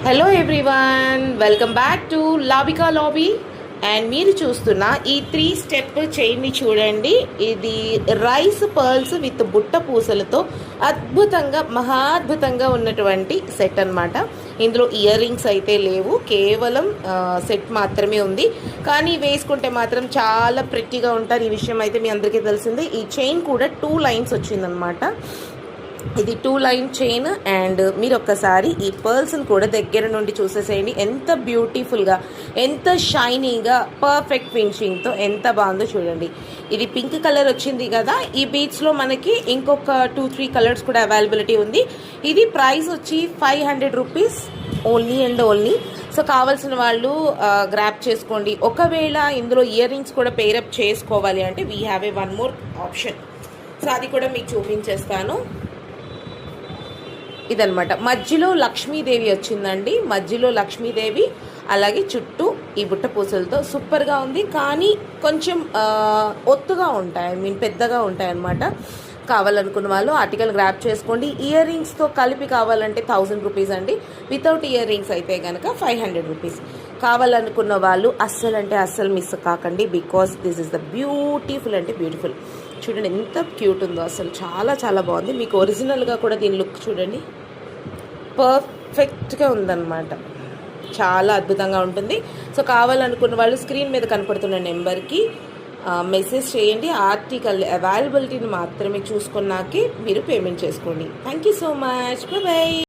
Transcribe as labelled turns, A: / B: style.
A: Hello everyone, welcome back to లాబికా లాబీ. And మీరు చూస్తున్న ఈ 3 స్టెప్ చైన్ని చూడండి. ఇది రైస్ పర్ల్స్ విత్ బుట్ట పూసలతో అద్భుతంగా మహాద్భుతంగా ఉన్నటువంటి సెట్ అన్నమాట. ఇందులో ఇయర్ రింగ్స్ అయితే లేవు, కేవలం సెట్ మాత్రమే ఉంది. కానీ వేసుకుంటే మాత్రం చాలా ప్రెట్టీగా ఉంటారు. ఈ విషయం అయితే మీ అందరికీ తెలిసిందే. ఈ చైన్ కూడా 2 లైన్స్ వచ్చిందనమాట. ఇది 2 లైన్ చైన్. అండ్ మీరు ఒక్కసారి ఈ పర్ల్స్ని కూడా దగ్గర నుండి చూసేసేయండి. ఎంత బ్యూటిఫుల్గా, ఎంత షైనీగా, పర్ఫెక్ట్ ఫినిషింగ్తో ఎంత బాగుందో చూడండి. ఇది పింక్ కలర్ వచ్చింది కదా. ఈ బీచ్లో మనకి ఇంకొక 2-3 కలర్స్ కూడా అవైలబిలిటీ ఉంది. ఇది ప్రైస్ వచ్చి 500 rupees only and only. So కావాల్సిన వాళ్ళు గ్రాప్ చేసుకోండి. ఒకవేళ ఇందులో ఇయర్ రింగ్స్ కూడా పేరప్ చేసుకోవాలి అంటే we have a 1 more option. So అది కూడా మీకు చూపించేస్తాను. ఇదనమాట. మధ్యలో లక్ష్మీదేవి వచ్చిందండి. మధ్యలో లక్ష్మీదేవి, అలాగే చుట్టూ ఈ బుట్ట పూసలతో సూపర్గా ఉంది. కానీ కొంచెం ఒత్తుగా ఉంటాయి, పెద్దగా ఉంటాయి అన్నమాట. కావాలనుకున్న వాళ్ళు ఆర్టికల్ గ్రాప్ చేసుకోండి. ఇయర్ రింగ్స్తో కలిపి కావాలంటే 1000 రూపీస్ అండి. వితౌట్ ఇయర్ రింగ్స్ అయితే కనుక 500 రూపీస్. కావాలనుకున్న వాళ్ళు అస్సలు మిస్ కాకండి. Because this is the beautiful అంటే బ్యూటిఫుల్. చూడండి ఎంత క్యూట్ ఉందో, అసలు చాలా చాలా బాగుంది. మీకు ఒరిజినల్గా కూడా దీని లుక్ చూడండి, పర్ఫెక్ట్గా ఉందన్నమాట. చాలా అద్భుతంగా ఉంటుంది. సో కావాలనుకున్న వాళ్ళు స్క్రీన్ మీద కనపడుతున్న నెంబర్కి మెసేజ్ చేయండి. ఆర్టికల్ అవైలబిలిటీని మాత్రమే చూసుకున్నాకే మీరు పేమెంట్ చేసుకోండి. Thank you so much. Bye.